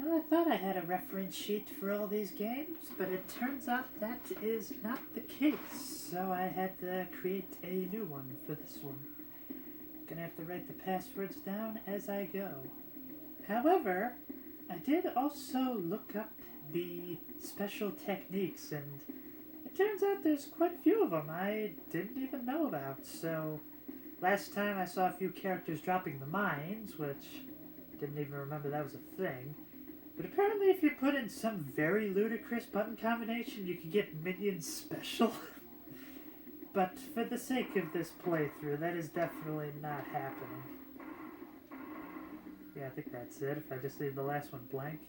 Well, I thought I had a reference sheet for all these games, but it turns out that is not the case. So I had to create a new one for this one. Gonna have to write the passwords down as I go. However, I did also look up the special techniques, and it turns out there's quite a few of them I didn't even know about. So last time I saw a few characters dropping the mines, which didn't even remember that was a thing. But apparently if you put in some very ludicrous button combination, you can get minions special. But for the sake of this playthrough, that is definitely not happening. Yeah, I think that's it, if I just leave the last one blank.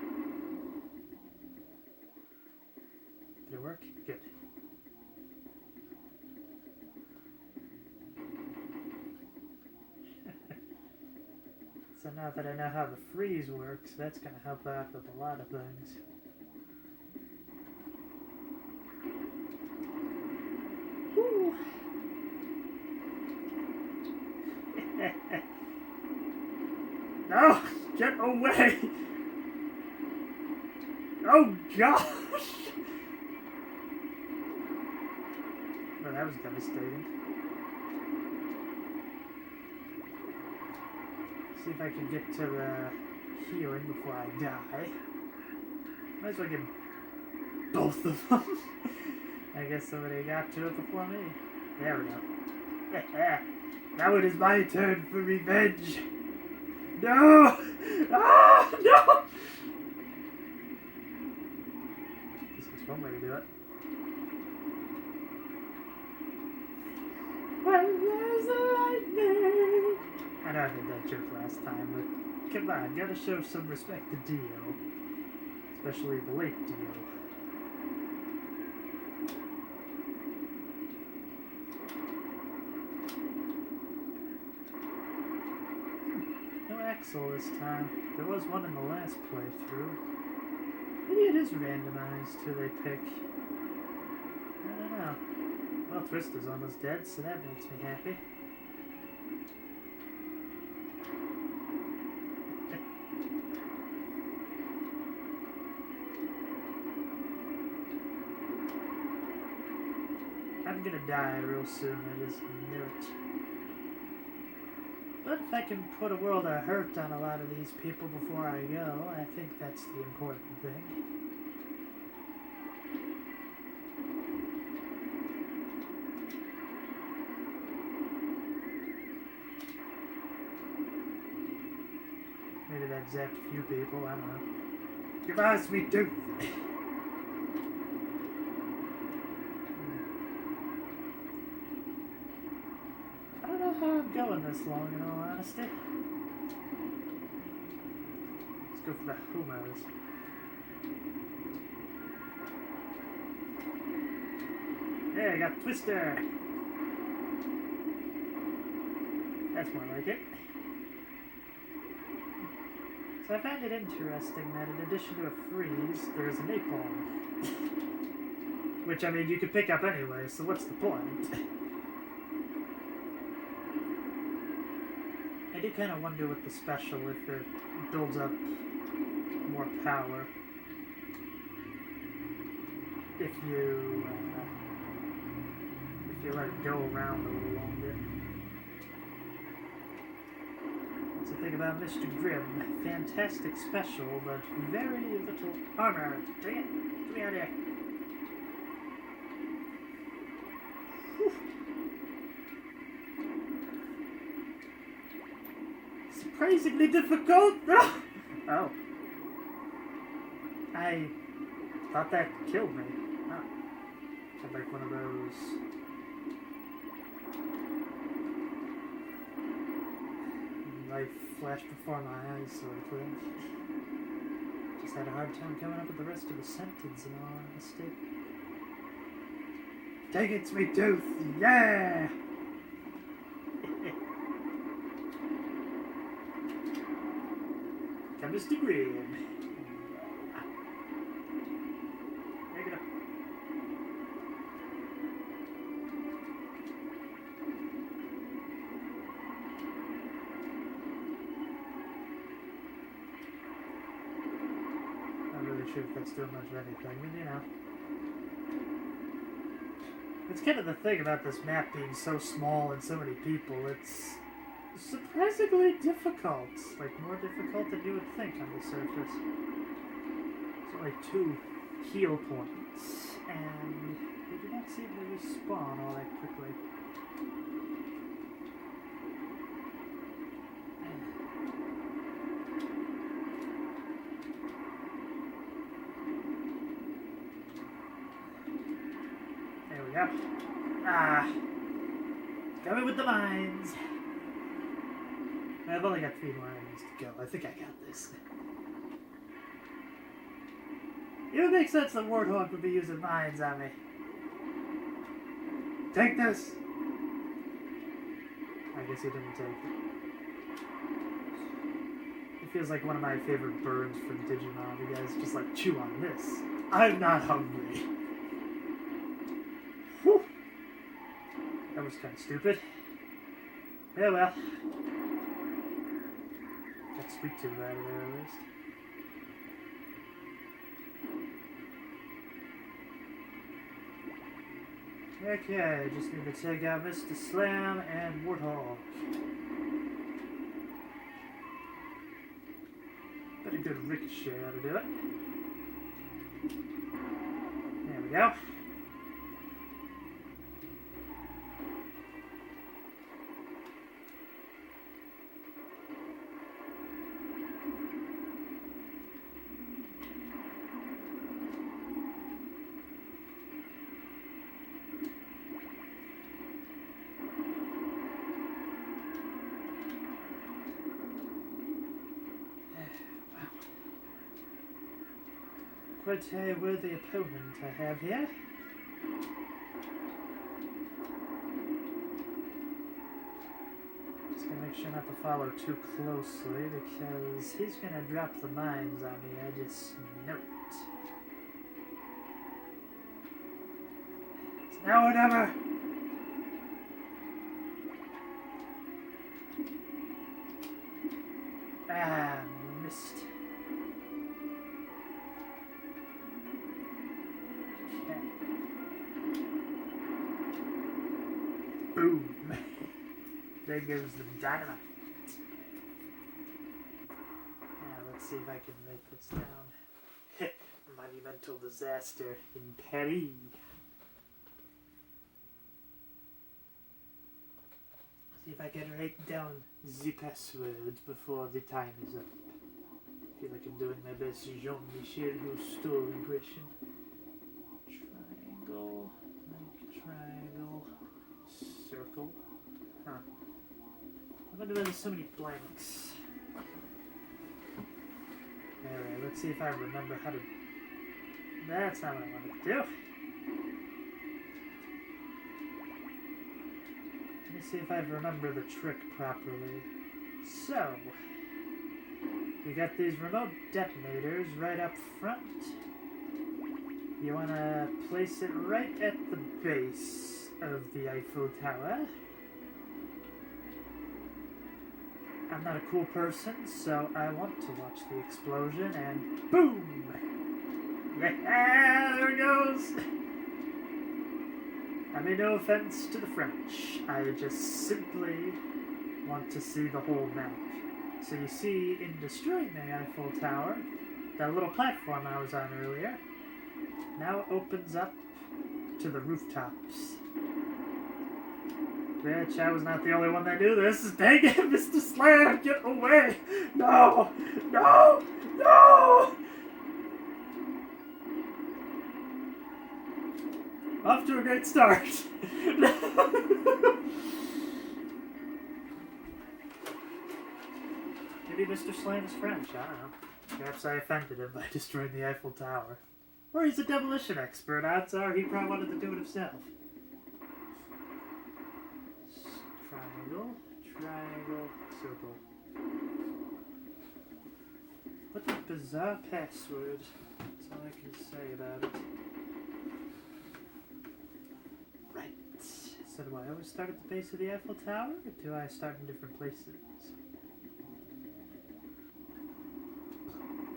Did it work? Good. So now that I know how the freeze works, that's going to help out with a lot of things. Woo! No! Get away! Oh gosh! Well, that was devastating. See if I can get to the healing before I die. Might as well get both of them. I guess somebody got to it before me. There we go. Now it is my turn for revenge. No! Ah, no! This is one way to do it. When there's a lightning. I know I did that joke last time, but come on, gotta show some respect to Dio. Especially the late Dio. No Axel this time. There was one in the last playthrough. Maybe it is randomized who they pick. I don't know. Well, Twister's almost dead, so that makes me happy. I'm gonna die real soon, I just knew it. But if I can put a world of hurt on a lot of these people before I go, I think that's the important thing. Maybe that exact few people, I don't know. Goodbye, sweet tooth! How I'm going this long, in all honesty. Let's go for the Humas. Yeah, I got Twister. That's more like it. So I found it interesting that in addition to a freeze, there is a napalm. Which, I mean, you could pick up anyway, so what's the point? I do kind of wonder with the special if it builds up more power if you let it go around a little longer. That's the thing about Mr. Grimm. Fantastic special, but very little armor. Dang it! Get me out of here. Whew. Surprisingly difficult! Oh. I thought that killed me. Oh. Sounds like one of those... life flashed before my eyes sort of thing. Just had a hard time coming up with the rest of the sentence in all honesty. Dang it, sweet tooth! Yeah! Come Mr. Green. Make it up. sure if that's doing much of anything, but you know. It's kind of the thing about this map being so small and so many people, it's surprisingly difficult. Like, more difficult than you would think on the surface. There's only 2 heal points, and they do not seem to respawn all that quickly. There we go. Coming with the mines. I've only got 3 more enemies to go. I think I got this. It would make sense that Warthog would be using mines on me. Take this! I guess he didn't take it. It feels like one of my favorite birds from Digimon. You guys just like chew on this. I'm not hungry. Whew. That was kind of stupid. Yeah, well. Got Sweet Tooth out of there at least. Okay, just need to take out Mr. Slam and Warthog. Got a good ricochet how to do it. There we go. Quite a worthy opponent I have here. Just gonna make sure not to follow too closely because he's gonna drop the mines on me. I just know it. It's now or never. Ah, missed. Boom. There goes the dynamite. Now let's see if I can make this down. Monumental disaster in Paris. See if I can write down the password before the time is up. I feel like I'm doing my best Jean-Michel Cousteau impression. Triangle, like triangle. Circle. Huh. I wonder why there's so many blanks. Alright, let's see if I remember how to... That's not what I wanted to do. Let me see if I remember the trick properly. So, you got these remote detonators right up front. You want to place it right at the base of the Eiffel Tower. I'm not a cool person, so I want to watch the explosion, and boom! There it goes! I mean, no offense to the French. I just simply want to see the whole map. So you see, in destroying the Eiffel Tower, that little platform I was on earlier now opens up to the rooftops. Bitch, I was not the only one that knew this. Dang it, Mr. Slam, get away! No! No! No! Off to a great start. Maybe Mr. Slam is French, I don't know. Perhaps I offended him by destroying the Eiffel Tower. Or he's a demolition expert. Odds are he probably wanted to do it himself. Triangle, triangle, circle. What a bizarre password. That's all I can say about it. Right. So do I always start at the base of the Eiffel Tower, or do I start in different places?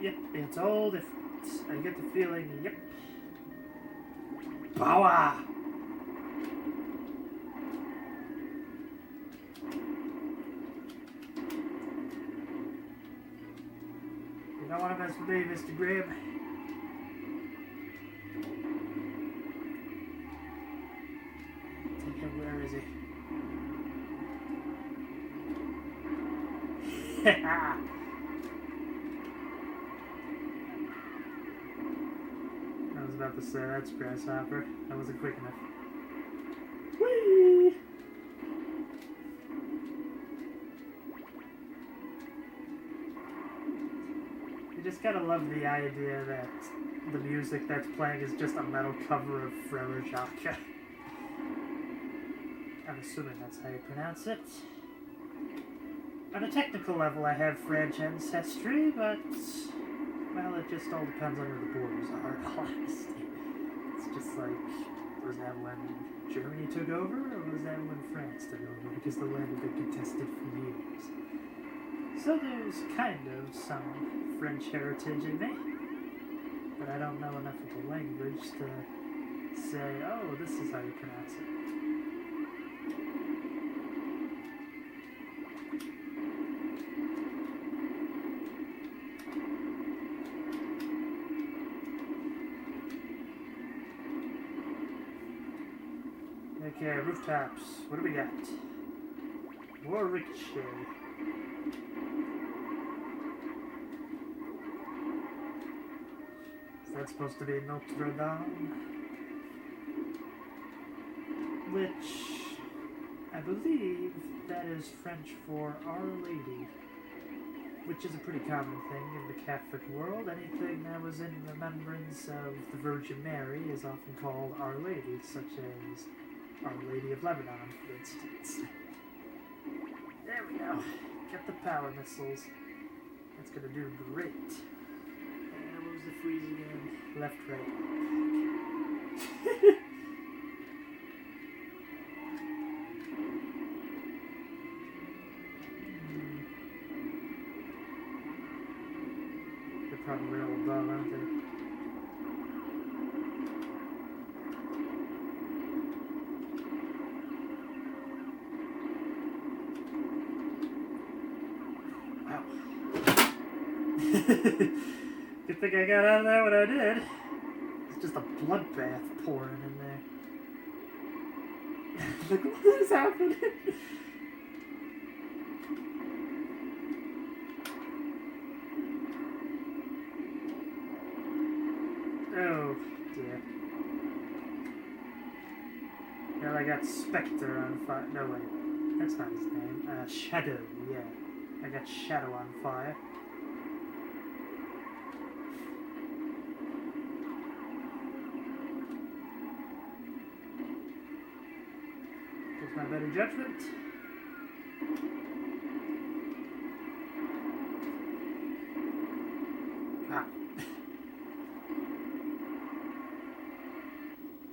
Yep, it's all different. I get the feeling, yep. Power! You don't want to mess with me, Mr. Grimm. Take him, where is he? I was about to say, that's Grasshopper. That wasn't quick enough. Whee! You just gotta love the idea that the music that's playing is just a metal cover of Frere Jacques. I'm assuming that's how you pronounce it. On a technical level, I have French ancestry, but, well, it just all depends on where the borders are, honestly. It's just like, was that when Germany took over, or was that when France took over? Because the land had been contested for years. So there's kind of some French heritage in me, but I don't know enough of the language to say, oh, this is how you pronounce it. Okay, rooftops. What do we got? More ricochet. Is that supposed to be Notre Dame? Which, I believe, that is French for Our Lady. Which is a pretty common thing in the Catholic world. Anything that was in remembrance of the Virgin Mary is often called Our Lady, such as Our Lady of Lebanon, for instance. There we go. Get the power missiles. That's gonna do great. And what was the freeze again? Left, right. They're probably all done, aren't they? Good thing I got out of there when I did. It's just a bloodbath pouring in there. Like, what is happening? Oh, dear. Well, I got Spectre on fire. No, wait. That's not his name. Shadow, yeah. I got Shadow on fire. My better judgment. Ah.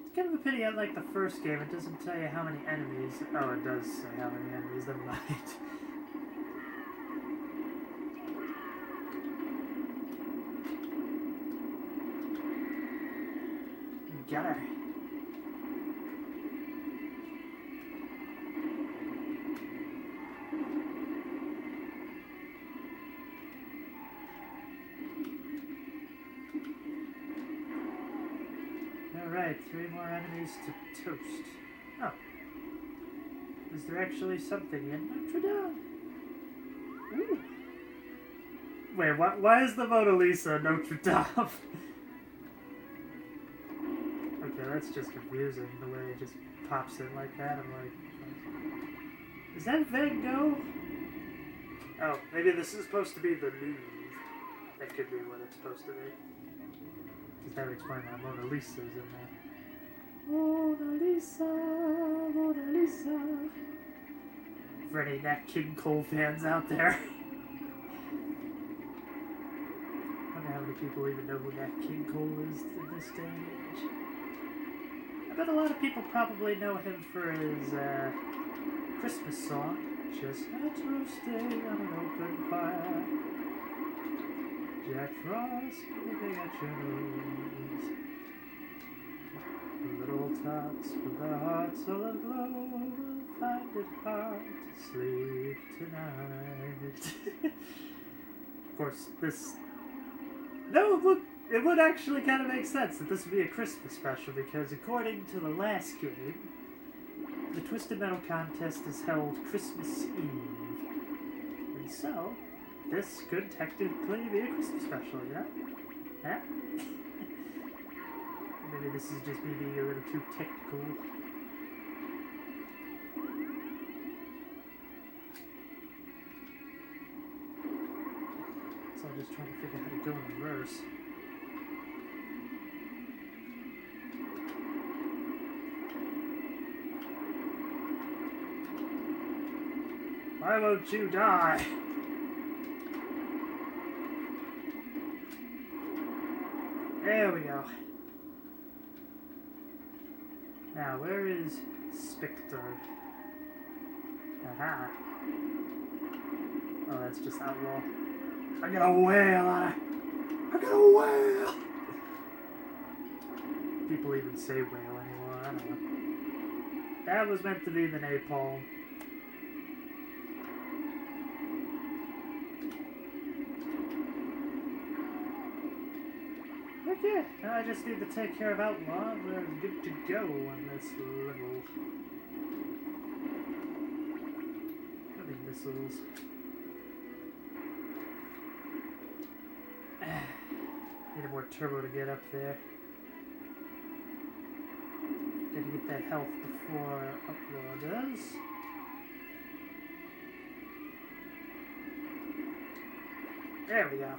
It's kind of a pity, unlike the first game, it doesn't tell you how many enemies. Oh, it does say how many enemies, never mind. Got her. Alright, 3 more enemies to toast. Oh. Is there actually something in Notre Dame? Ooh. Wait, why is the Mona Lisa Notre Dame? Okay, that's just confusing, the way it just pops in like that. I'm like, is that Van Gogh? Oh, maybe this is supposed to be the Louvre. That could be what it's supposed to be. Because that would explain why Mona Lisa's in there. Mona Lisa, Mona Lisa. For any Nat King Cole fans out there. I wonder how many people even know who Nat King Cole is in this day and age. I bet a lot of people probably know him for his Christmas song, Chestnuts Roasting on an Open Fire. Jack Frost, maybe I dimensionals. Little tots with their hearts all aglow will find it hard to sleep tonight. Of course, this... No, look, it would actually kind of make sense that this would be a Christmas special, because according to the last game, the Twisted Metal contest is held Christmas Eve. And so, this could technically be a Christmas special, you know? Huh? Maybe this is just me being a little too technical. So I'm just trying to figure out how to go in reverse. Why won't you die? There we go. Now, where is Spectre? Aha. Oh, that's just Outlaw. I got a whale on it! I got a whale! People even say whale anymore, I don't know. That was meant to be the napalm. Okay, now I just need to take care of Outlaw. We're good to go on this level. Heavy missiles. Need a more turbo to get up there. Gotta get that health before Outlaw does. There we go.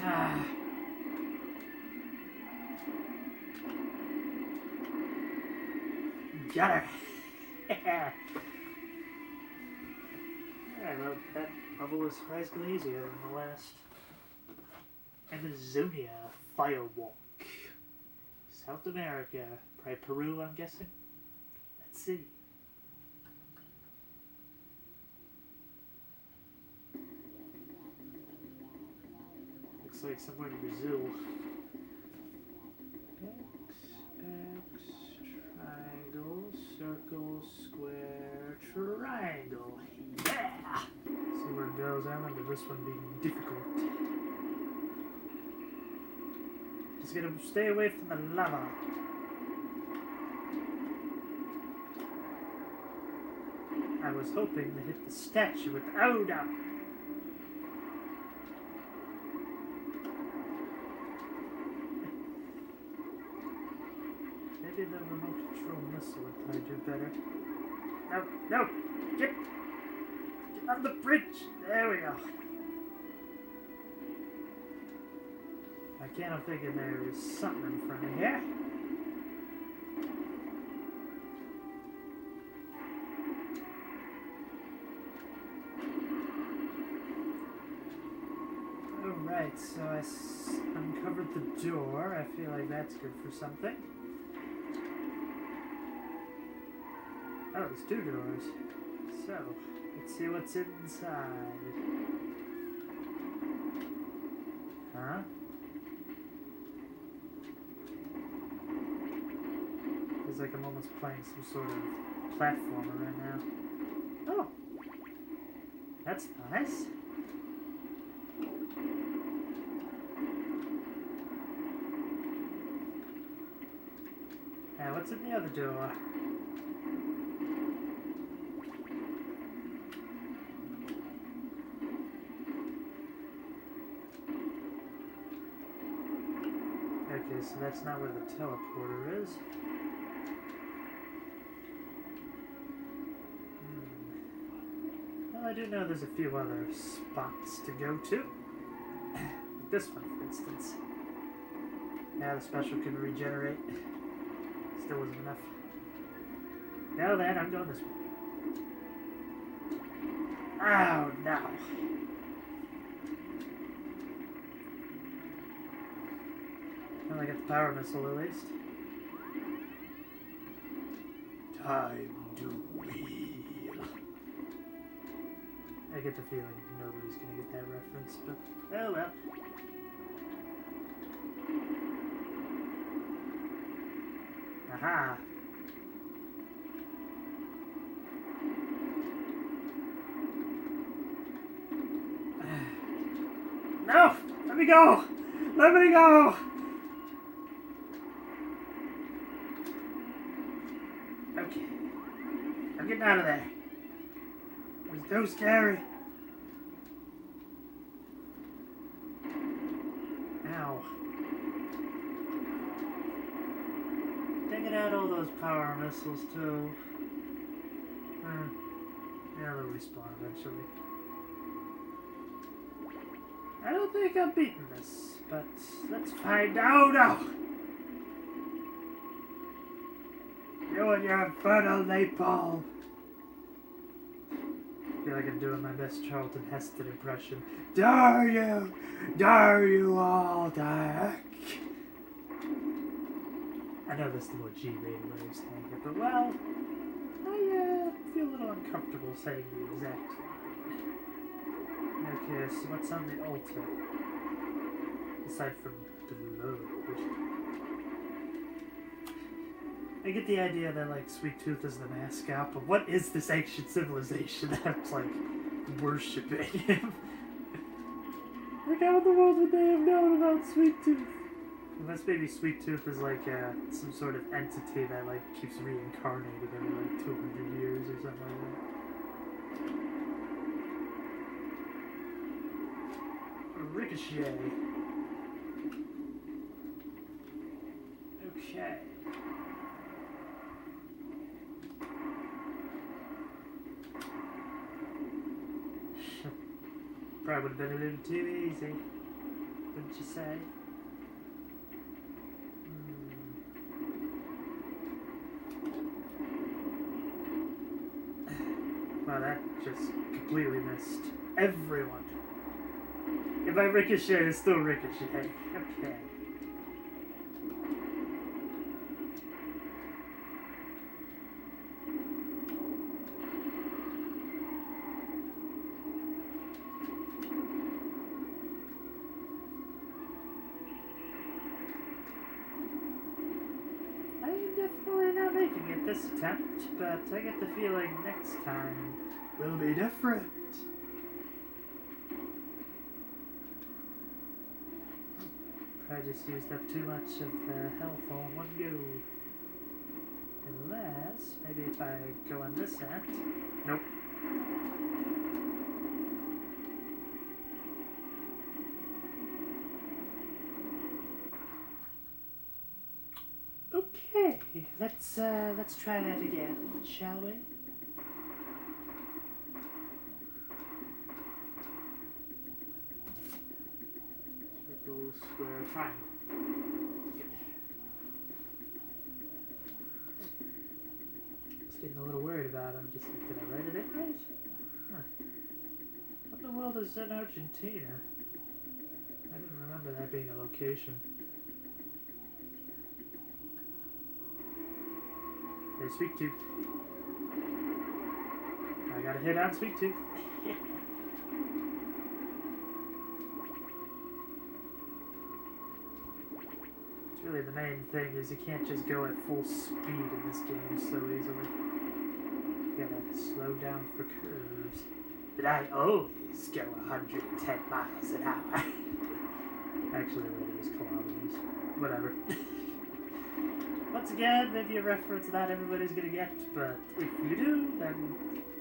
Ah. Got her. Yeah, well, that level was surprisingly easier than the last. Amazonia Firewalk. South America. Probably Peru, I'm guessing. Let's see. Looks like somewhere in Brazil. X, triangle, circle, square, triangle. Yeah! See where it goes. I remember this one being difficult. Just gotta stay away from the lava. I was hoping to hit the statue with Oda. Maybe the remote control missile would probably do better. No, no! Get on the bridge! There we go. I can't figure there is something in front of here. Alright, so I uncovered the door. I feel like that's good for something. Oh, there's two doors. So, let's see what's inside. Huh? Feels like I'm almost playing some sort of platformer right now. Oh! That's nice. Now, what's in the other door? Okay, so that's not where the teleporter is. Well, I do know there's a few other spots to go to. This one, for instance. Yeah, the special can regenerate. Still wasn't enough. Now then, I'm going this way. Oh, no. Well, I got the power missile at least. Time to heal. get the feeling nobody's gonna get that reference, but oh well. Aha! No! Let me go! Let me go! Okay. I'm getting out of there. It was so scary. Ow. Taking out all those power missiles too. Yeah, they'll respawn eventually. I don't think I'm beating this, but let's find out. No! You and your infernal napalm. I feel like I'm doing my best Charlton Heston impression. Dare you all die? I know that's the more G-rated way of saying it, but well, I feel a little uncomfortable saying the exact thing. Okay, so what's on the altar? Aside from blood. I get the idea that, like, Sweet Tooth is the mascot, but what is this ancient civilization that's, like, worshipping him? Like, how in the world would they have known about Sweet Tooth? Unless maybe Sweet Tooth is, like, some sort of entity that, like, keeps reincarnating every, like, 200 years or something like that. Ricochet. Okay. Probably would have been a little too easy, wouldn't you say? Well, that just completely missed everyone. If I ricochet, it's still ricochet. Okay. I am definitely not making it this attempt, but I get the feeling next time will be different. I just used up too much of the health all in one go. Unless, maybe if I go on this end. Nope. Okay, let's try that again, shall we? Square triangle. Good. I was getting a little worried about it. I'm just like, did I write it in right? Huh. What in the world is in Argentina? I didn't remember that being a location. There's Sweet Tooth. I got a hit on Sweet Tooth. Really, the main thing is you can't just go at full speed in this game so easily. You gotta slow down for curves. But I always go 110 miles an hour. Actually, it is kilometers. Whatever. Once again, maybe a reference that everybody's gonna get, but if you do, then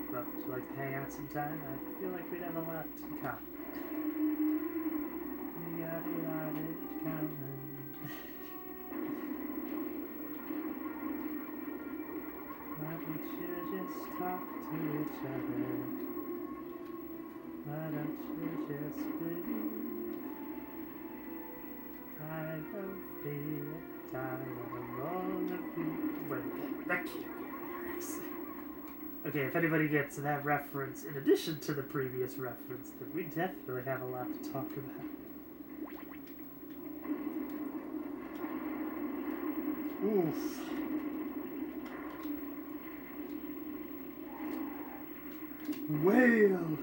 well, would you like to hang out sometime? I feel like we'd have a lot in common. We got a lot in common. Why don't you just talk to each other? Why don't you just believe? Tired of being tired of all of you. Wait, that can't be the lyrics. Okay, if anybody gets that reference in addition to the previous reference, then we definitely have a lot to talk about. Oof. Whale!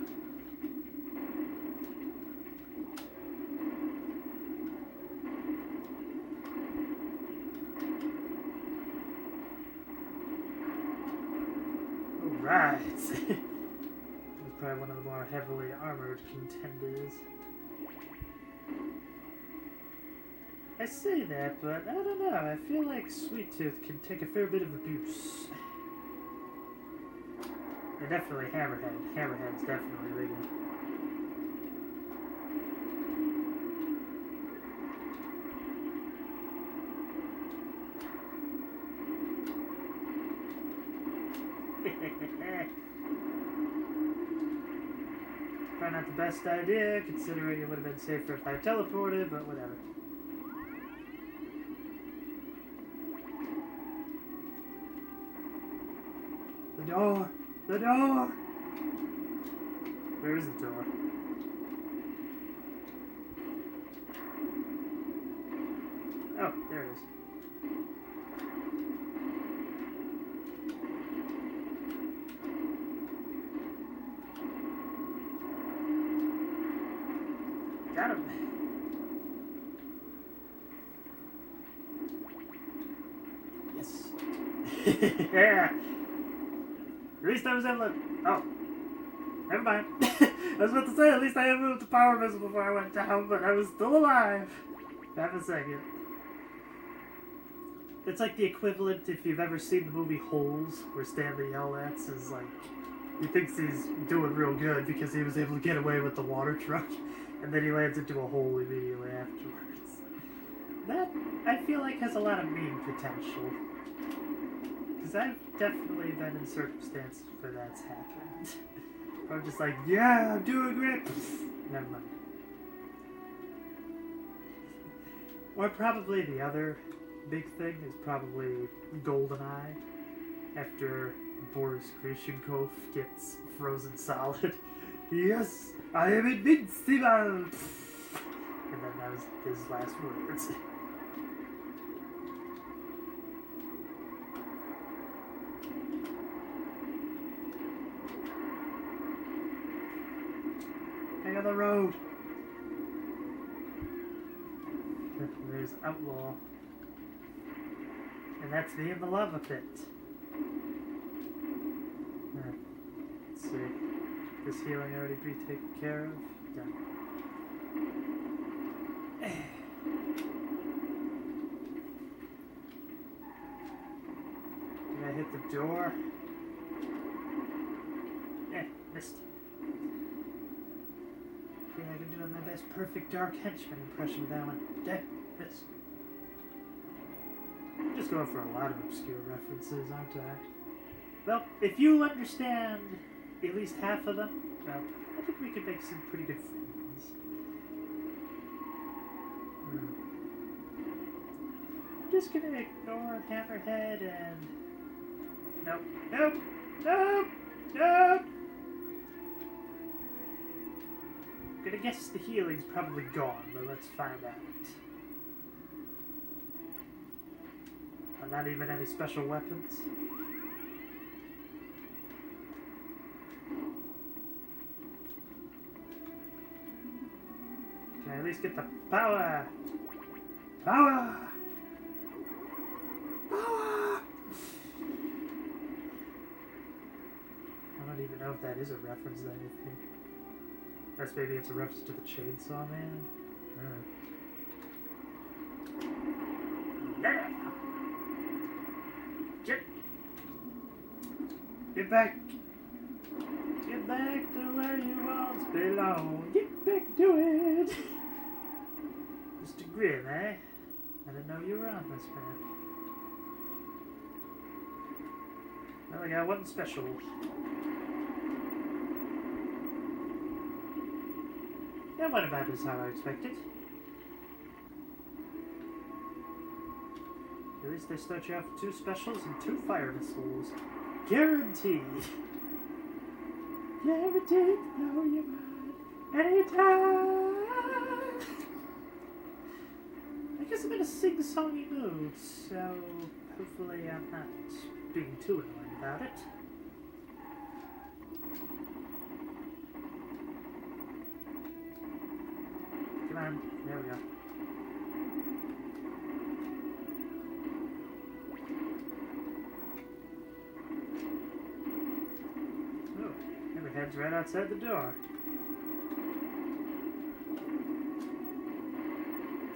He's probably one of the more heavily armored contenders. I say that, but I don't know. I feel like Sweet Tooth can take a fair bit of abuse. And definitely Hammerhead. Hammerhead's definitely bigger. Probably not the best idea, considering it would have been safer if I teleported, but whatever. The door! The door! Where is the door? Oh, there it is. Got him. Yes. Yeah. At least I was able to... Oh. Never mind. I was about to say, at least I had moved the power missile before I went down, but I was still alive. Half a second. It's like the equivalent if you've ever seen the movie Holes, where Stanley Yelnats is like... He thinks he's doing real good because he was able to get away with the water truck, and then he lands into a hole immediately afterwards. That, I feel like, has a lot of meme potential. Because I've definitely been in circumstances where that's happened. I'm just like, yeah, I'm doing great. Never mind. Or probably the other big thing is probably GoldenEye. After Boris Grishenkov gets frozen solid. Yes, I am invincible! And then that was his last words. Hang on the road! There's Outlaw. And that's me in the lava pit. Let's see. This healing already be taken care of? Done. Did I hit the door? Missed. I feel like I'm doing my best perfect Dark Henchman impression with that one. Missed. I'm just going for a lot of obscure references, aren't I? Well, if you understand at least half of them, well, I think we could make some pretty good friends. I'm just gonna ignore Hammerhead and... Nope, nope, nope, nope! I'm gonna guess the healing's probably gone, but let's find out. Not even any special weapons. Can I at least get the power? Power! Power! I don't even know if that is a reference to anything. Unless maybe it's a reference to the Chainsaw Man. Yeah! Get back! Get back to where you once belong. Get back to it! Mr. Grimm, eh? I didn't know you were on this map. Well, I got one special. That went about as how I expected. At least they start you off with 2 specials and 2 fire missiles. Guaranteed. Guaranteed to blow your mind anytime. I guess I'm in a sing-songy mood, so hopefully I'm not being too annoying about it. Come on, there we go. head's right outside the door.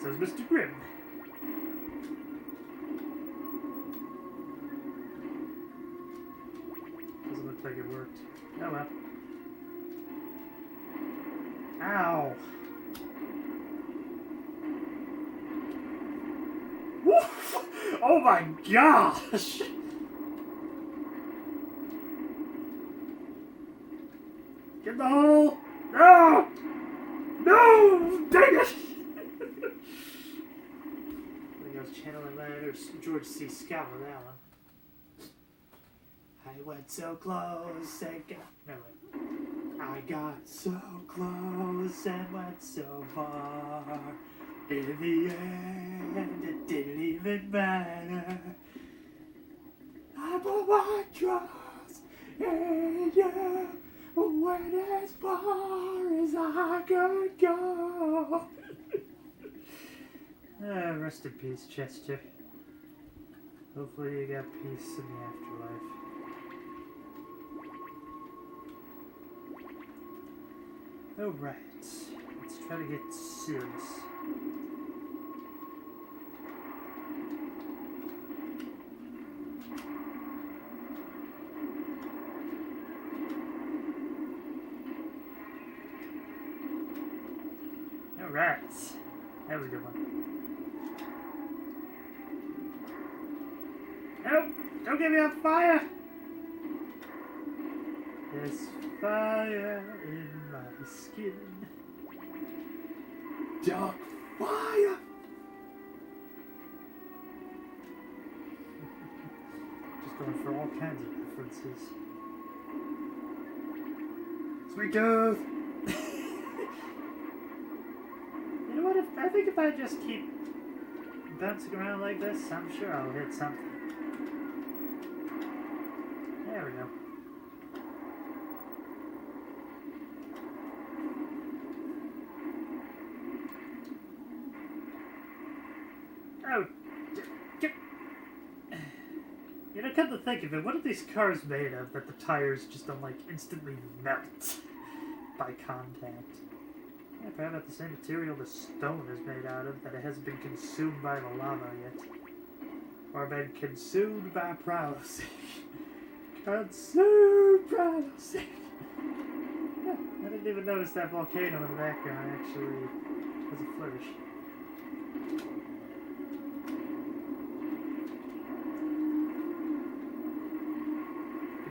So's Mr. Grimm. Doesn't look like it worked. Oh well. Ow! Woof! Oh my gosh! Get in the hole! No! No! Dang it! I think I was channeling that, or George C. Scott with that one. I went so close and got... No, wait. I got so close and went so far. In the end, it didn't even matter. I put my trust in you. Went as far as I could go. Rest in peace, Chester. Hopefully you got peace in the afterlife. Alright, let's try to get serious. Alright, that was a good one. Nope, don't get me on fire! There's fire in my skin. Dark fire! Just going for all kinds of references. Sweet tooth! You know what? I think if I just keep bouncing around like this, I'm sure I'll hit something. There we go. Oh, you know, come to think of it, what are these cars made of that the tires just don't, like, instantly melt by contact? Yeah, probably not the same material the stone is made out of, that it hasn't been consumed by the lava yet. Or been consumed by pyroxene. Consumed pyroxene! Yeah, I didn't even notice that volcano in the background actually has a flourish.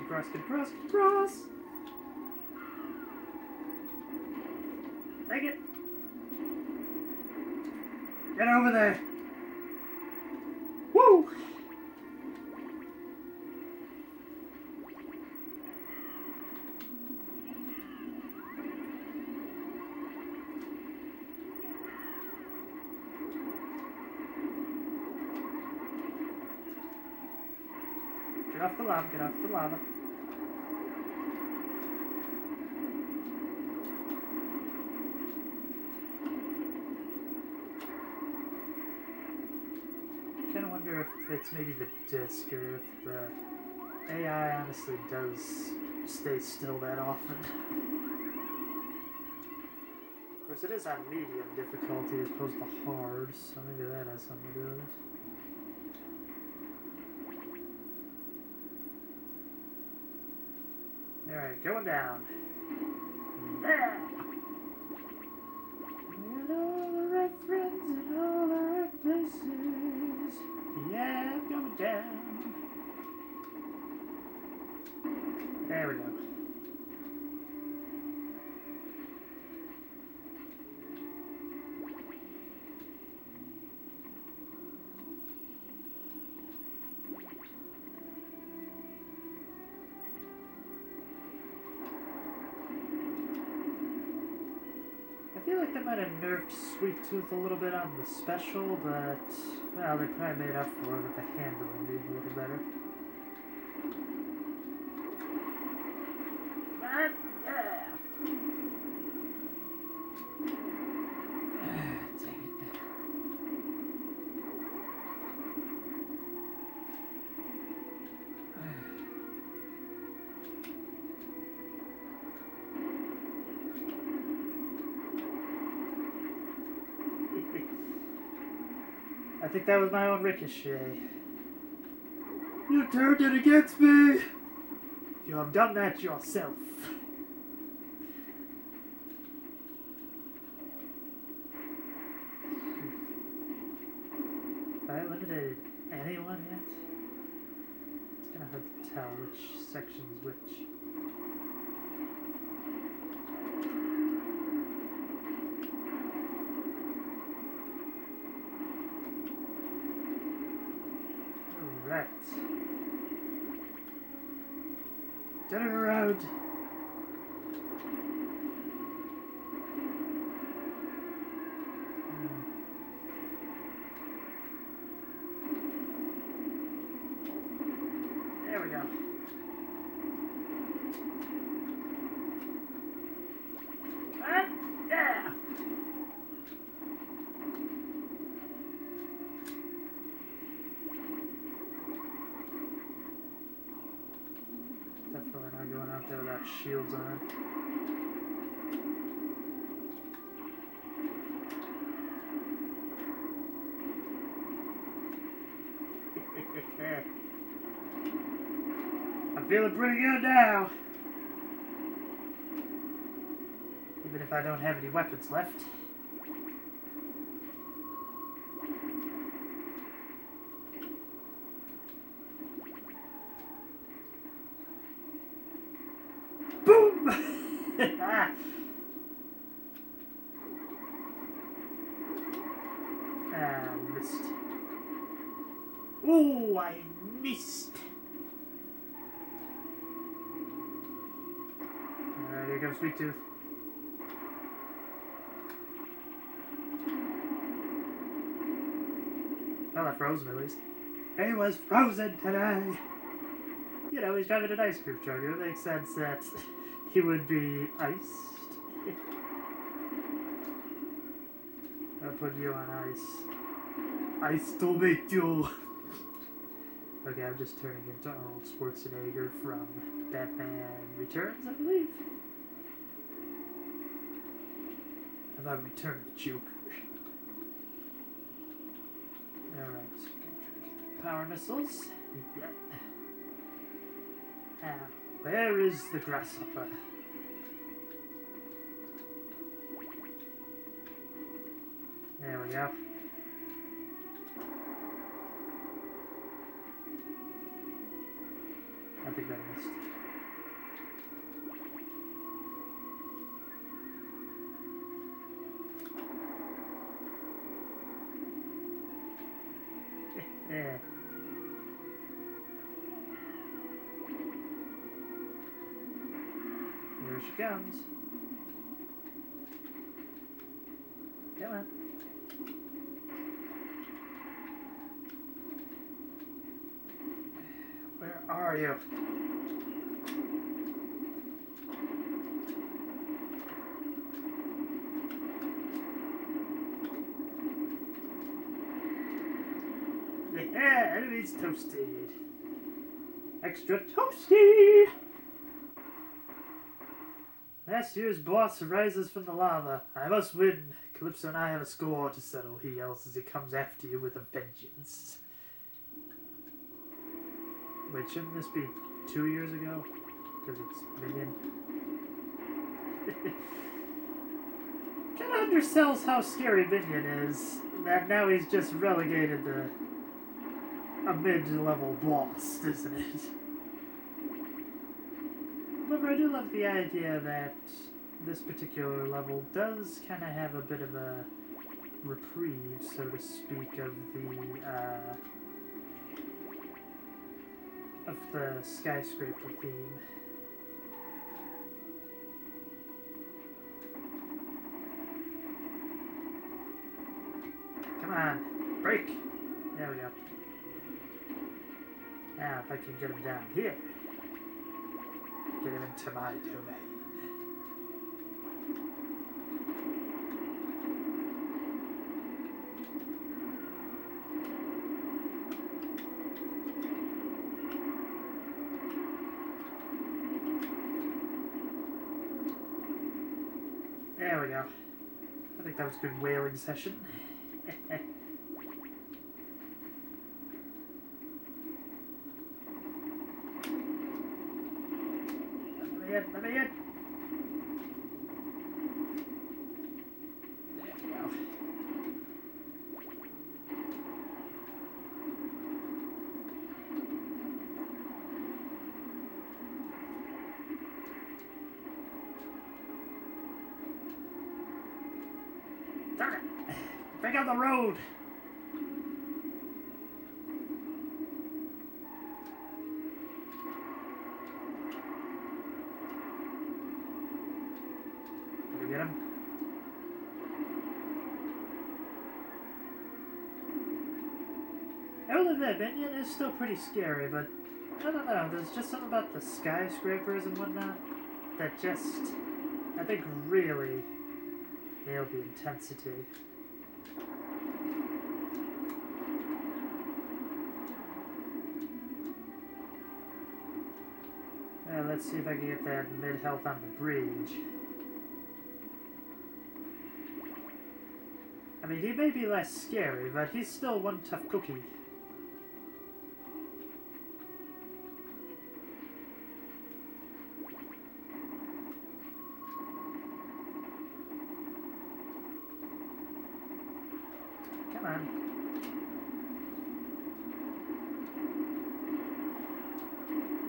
Get across! Take it! Get over there! Woo! Get off the lava, get off the lava. If it's maybe the disc, or if the AI honestly does stay still that often. Of course, it is on medium difficulty as opposed to hard, so maybe that has something to do with it. Alright, going down. There! And all the right friends in all the right places. Yeah, I'm going down. There we go. I feel like they might have nerfed Sweet Tooth a little bit on the special, but, well, they probably made up for it with the handling being a little better. But, yeah! Dang it. think that was my own ricochet. You turned it against me! You have done that yourself. Have I eliminated anyone yet? It's kind of hard to tell which section's which. Alright. Turn it around. There we go. Yeah! Definitely not going out there without shields on. I'm feeling pretty good now. Even if I don't have any weapons left. Boom! Missed. Oh, I missed. Alright, here comes Sweet Tooth. Well, I froze him at least. He was frozen today! You know, he's driving an ice cream truck. It makes sense that he would be iced. I'll put you on ice. Ice tomato! Okay, I'm just turning into Arnold Schwarzenegger from Batman Returns, I believe. How about Return of the Joker? Alright, power missiles. Yeah. Now, where is the grasshopper? There we go. I think that missed. Yeah. Here she comes. Come on. Where are you? Yeah, enemy's toasted. Extra toasty! Last year's boss rises from the lava. I must win. Calypso and I have a score to settle, he yells as he comes after you with a vengeance. Wait, shouldn't this be 2 years ago? Because it's Minion. Kinda undersells how scary Minion is. That now he's just relegated to a mid-level boss, isn't it? However, I do love the idea that this particular level does kind of have a bit of a reprieve, so to speak, of the skyscraper theme. Come on, break! There we go. Now, if I can get him down here, get him into my domain. There we go. I think that was a good whaling session. Bring out the road! Did we get him? I will admit, Minion is still pretty scary, but I don't know, there's just something about the skyscrapers and whatnot that just, I think, really nailed the intensity. Let's see if I can get that mid-health on the bridge. I mean, he may be less scary, but he's still one tough cookie. Come on.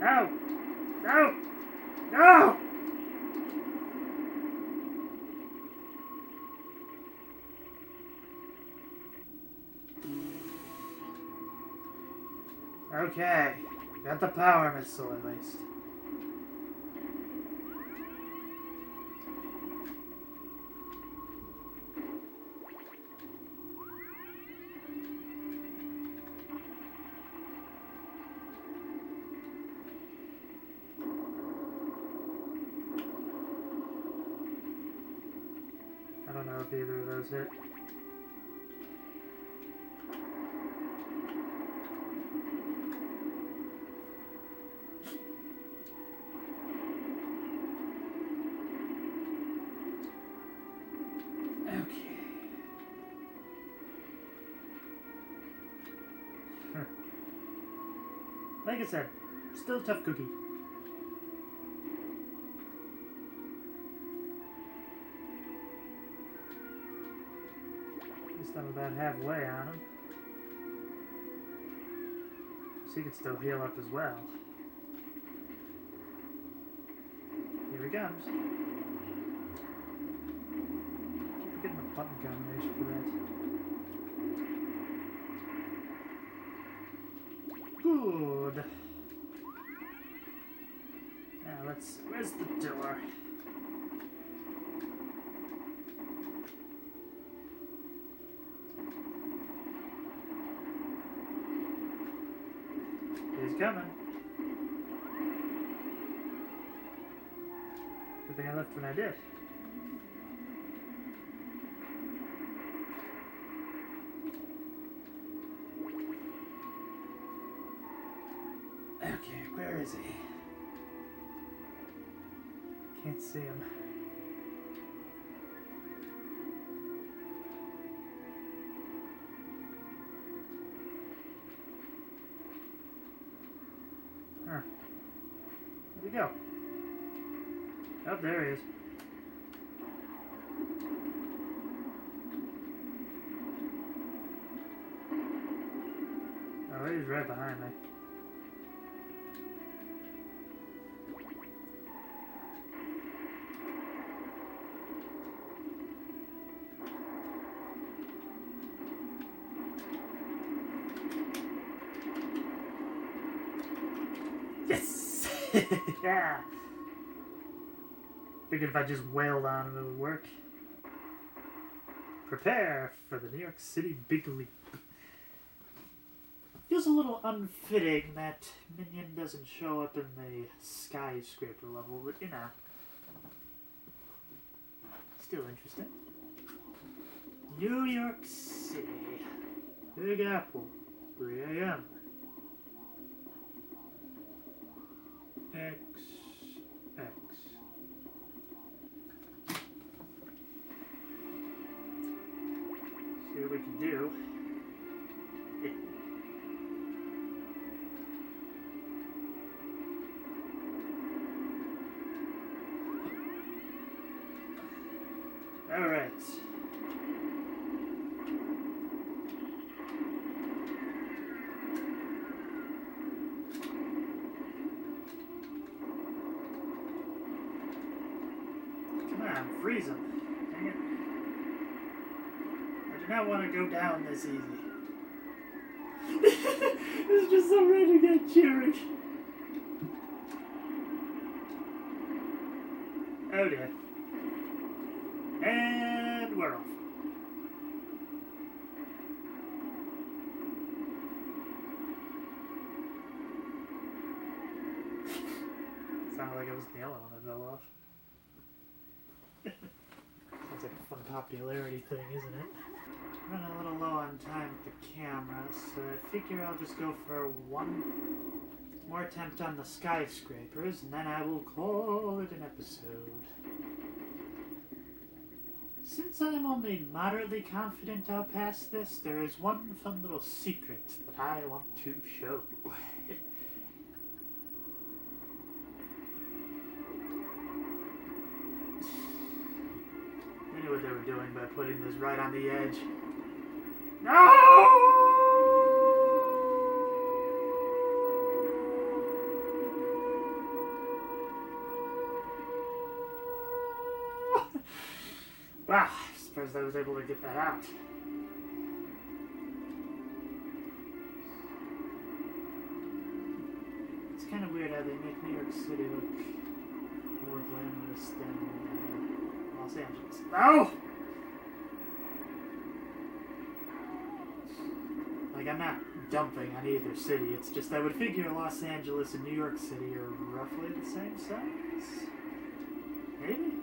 No! No! No! Okay. Got the power missile at least. I don't know if either of those hit. Okay. Like I said, still a tough cookie. I'm about halfway on him. So he can still heal up as well. Here he comes. Keep getting the button combination for that. Good. Now let's. Where's the door? He's coming. Good thing I left when I did. Okay, where is he? Can't see him. Huh. Where'd he go? Oh, there he is. Oh, he's right behind me. Yes! Yeah! Figured if I just wailed on him, it would work. Prepare for the New York City Big Leap. Feels a little unfitting that Minion doesn't show up in the skyscraper level, but you know. Still interesting. New York City. Big Apple. 3 a.m. X. See what we can do. All right. Come on, freeze him. Dang it. I do not want to go down this easy. It's just so ready to get cheering. Oh dear. And we're off. Sounded like I was the only one that fell off. Sounds like a fun popularity thing, isn't it? Running a little low on time with the camera, so I figure I'll just go for one more attempt on the skyscrapers, and then I will call it an episode. Since I'm only moderately confident I'll pass this, there is one fun little secret that I want to show. I knew what they were doing by putting this right on the edge. No! Wow, I suppose I was able to get that out. It's kind of weird how they make New York City look more glamorous than Los Angeles. No! Like, I'm not dumping on either city. It's just I would figure Los Angeles and New York City are roughly the same size. Maybe?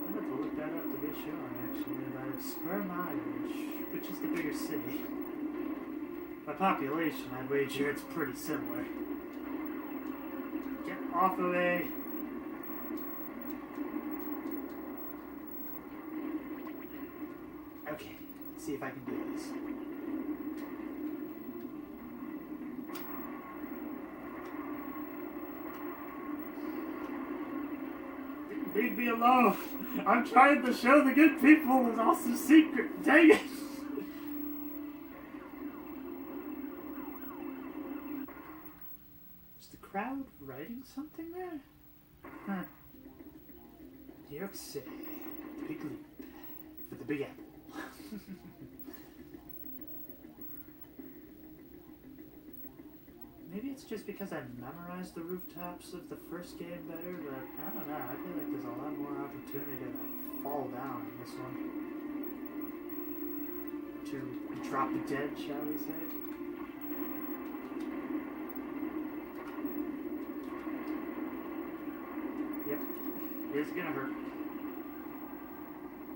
I'm going to look that up to be sure, actually, about square mileage, which is the bigger city. By population, I'd wager it's pretty similar. Get off of me. Okay, let's see if I can do this. Leave me alone. I'm trying to show the good people there's also a secret. Dang it. Is the crowd writing something there? Huh. New York City. The big leap. For the Big Apple. Maybe it's just because I memorized the rooftops of the first game better, but I don't know. I feel like there's a lot more opportunity to fall down in this one. To drop dead, shall we say. Yep, it's gonna hurt.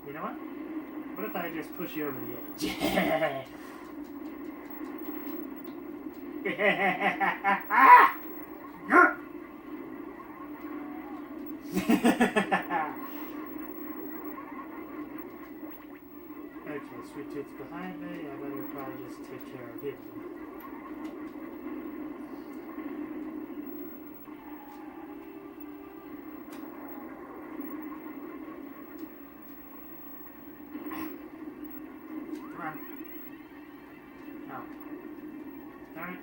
You know what? What if I just push you over the edge? Okay, Sweet Tooth's behind me. I better probably just take care of him. Come on. Oh. Darn it.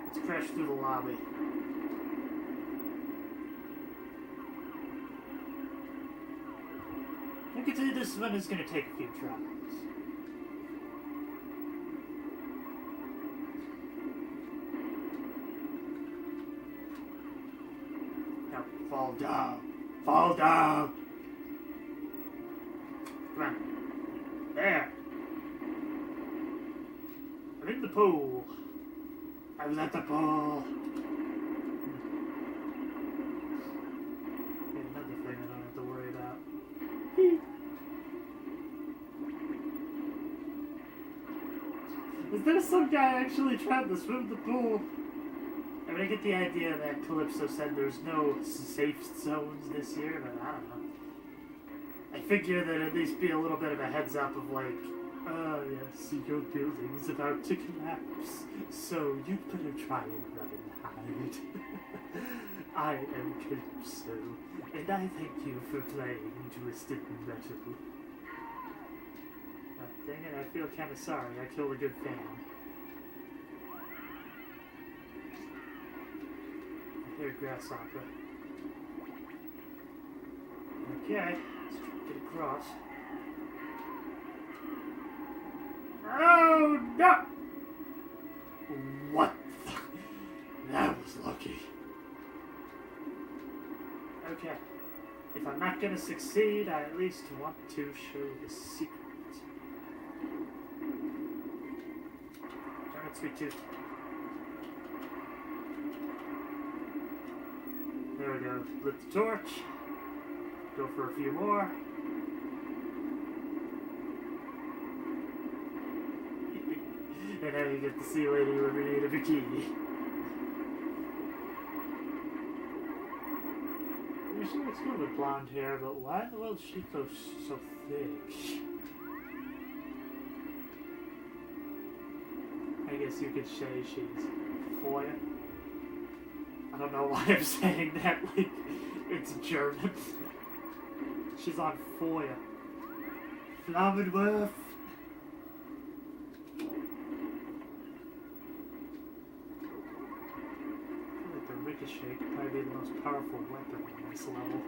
Let's crash through the lobby. I can tell you this one is going to take a few tries. Now, fall down. Fall down. Come on. There. I'm in the pool. I was at the pool. Okay, another thing I don't have to worry about. Is there some guy actually trying to swim the pool? I mean, I get the idea that Calypso said there's no safe zones this year, but I don't know. I figure that at least be a little bit of a heads up of like, oh yes, your building's about to collapse, so you'd better try and run and hide. I am Calypso, and I thank you for playing Twisted Metal. Oh, dang it, I feel kind of sorry. I killed a good fan. Here, grasshopper. Okay, let's try to get across. Oh no! What? That was lucky. Okay. If I'm not gonna succeed, I at least want to show the secret. Darn it, sweet tooth. There we go. Lit the torch. Go for a few more. And now you get to see Lady Liberty in a bikini. She looks good with blonde hair, but why in the world is she so thick? I guess you could say she's Foya. I don't know why I'm saying that like it's German. She's on Foya. Flammenwerf. Ricochet could probably be the most powerful weapon on this level.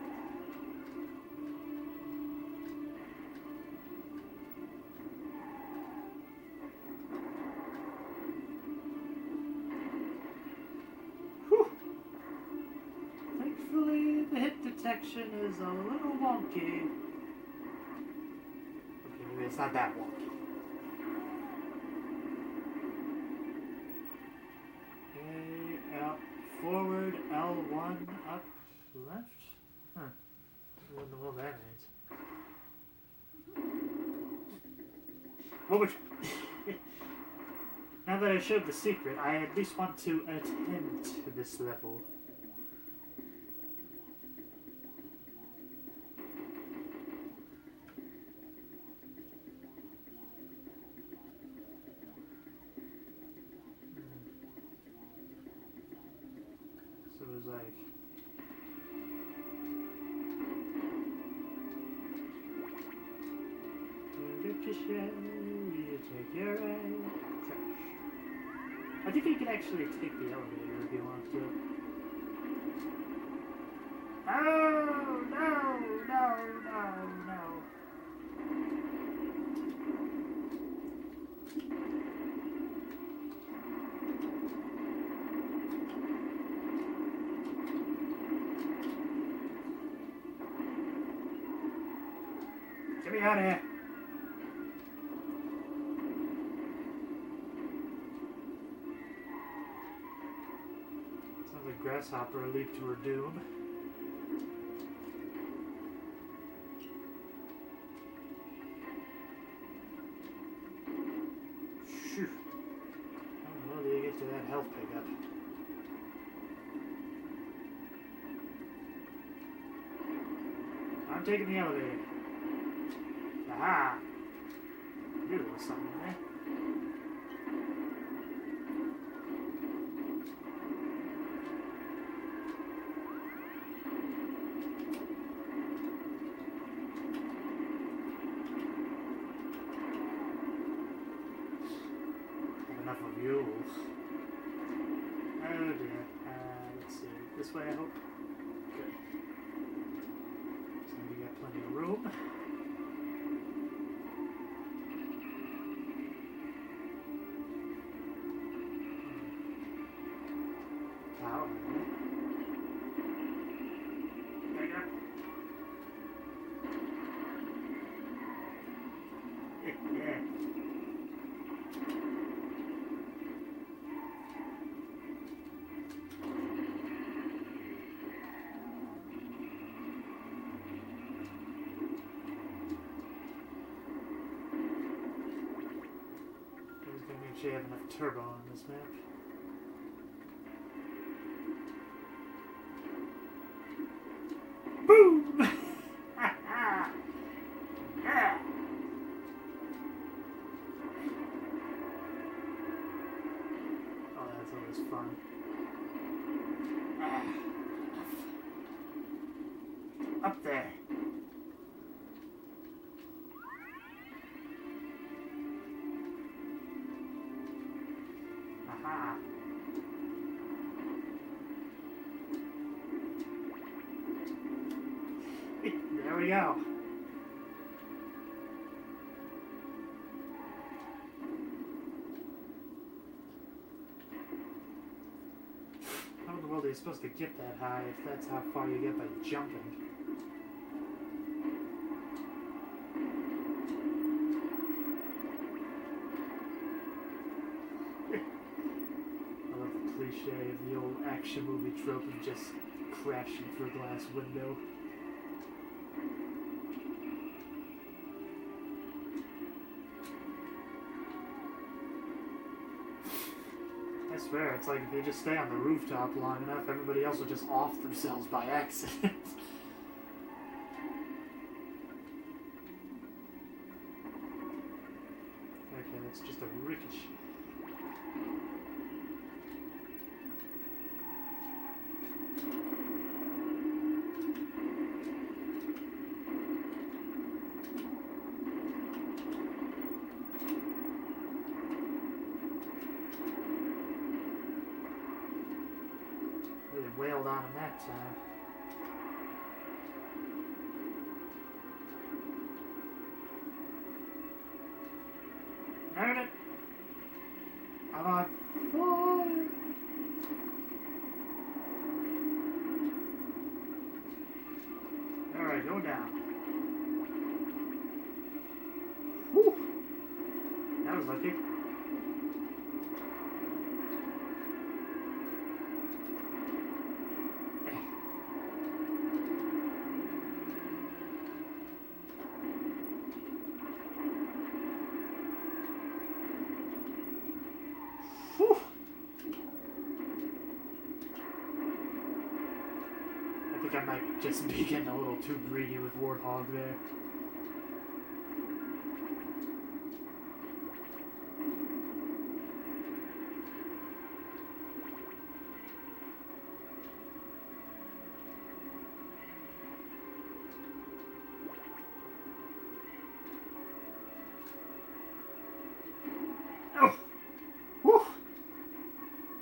Whew. Thankfully, the hit detection is a little wonky. Okay, maybe it's not that wonky. Forward, L1, up, left? Huh. I wonder what that means. What would... Now that I showed the secret, I at least want to attempt this level. So it was like... Ricochet, you take your aim. I think you can actually take the elevator if you want to. Oh, no, no, no, no. Get me out of here. Sounds like Grasshopper leaped to her doom. Phew. How do you get to that health pickup? I'm taking the elevator. Aha! I knew there was something in there. Have enough of mules. Oh dear. Let's see. This way, I hope. Good. So we got plenty of room. Actually have enough turbo on this map. Boom! Yeah! Oh, that's always fun. Up there. Aha. we go. How in the world are you supposed to get that high if that's how far you get by jumping? I love the cliche of the old action movie trope of just crashing through a glass window. I swear, it's like if you just stay on the rooftop long enough, everybody else will just off themselves by accident. Okay, that's just a ricochet. Wailed on him that time. Nailed it! Come on. Fly. Alright, go down. Whew! That was lucky. I think I might just be getting a little too greedy with Warthog there. Oh! Whew!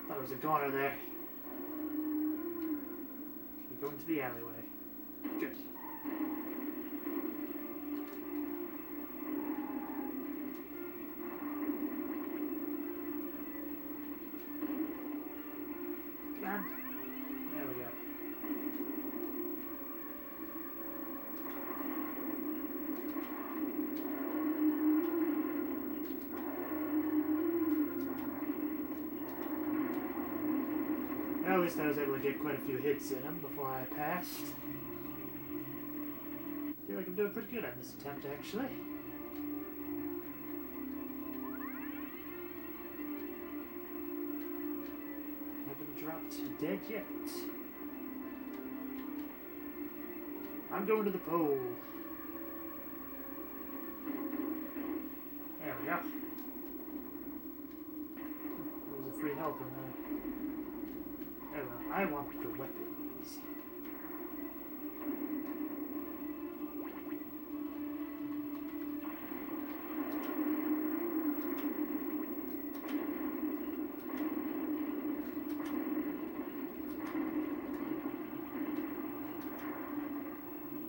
Thought it was a goner there. Go into the alleyway. Good. Come on. There we go. Well, at least I was able to get quite a few hits in him before I passed. I feel like I'm doing pretty good on this attempt, actually. Haven't dropped dead yet. I'm going to the pole. There we go. There's a free health in there. I want the weapons.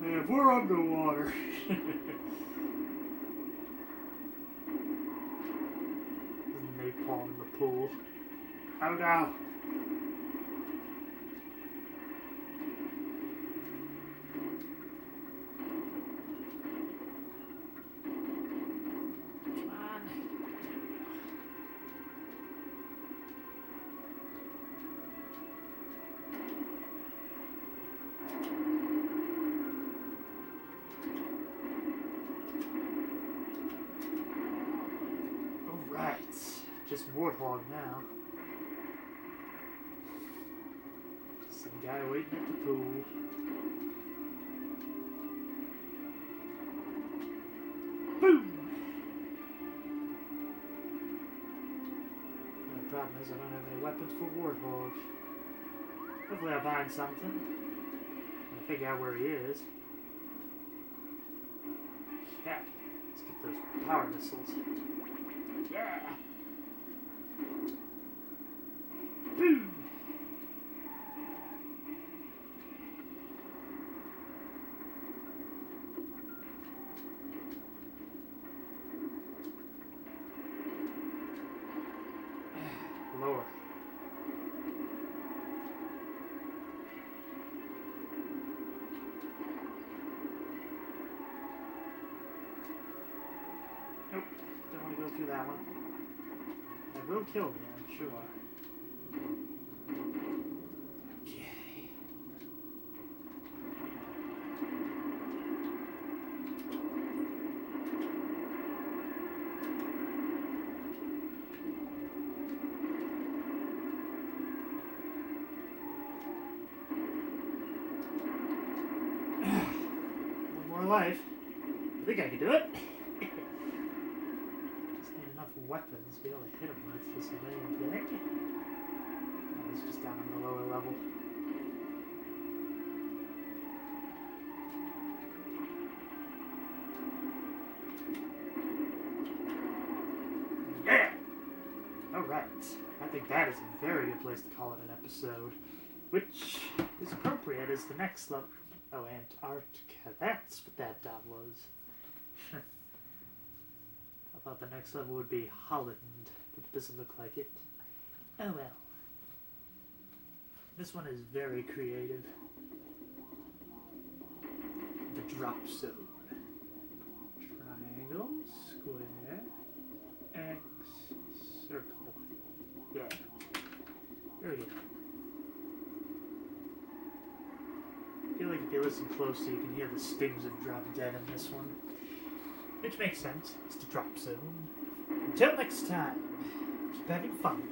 If we're underwater. Napalm in the pool. Oh no. Just Warthog now. Some guy waiting at the pool. Boom! The problem is I don't have any weapons for Warthog. Hopefully I'll find something. I'll figure out where he is. Yeah. Let's get those power missiles. Yeah! Boom! lower. Nope, don't want to go through that one. That will kill me, I'm sure. Okay. One more life. I think I can do it. Just need enough weapons to be able to hit him with this main thing. Oh, he's just down on the lower level. Yeah! Alright. I think that is a very good place to call it an episode. Which is appropriate as the next level. Oh, Antarctica. That's what that dot was. I thought the next level would be Holland, but it doesn't look like it. Oh well. This one is very creative. The drop zone. Triangle, square, X, circle. Yeah. Very good. I feel like if you listen closely, you can hear the stings of Drop Dead in this one. Which makes sense. It's the drop zone. Until next time, keep having fun.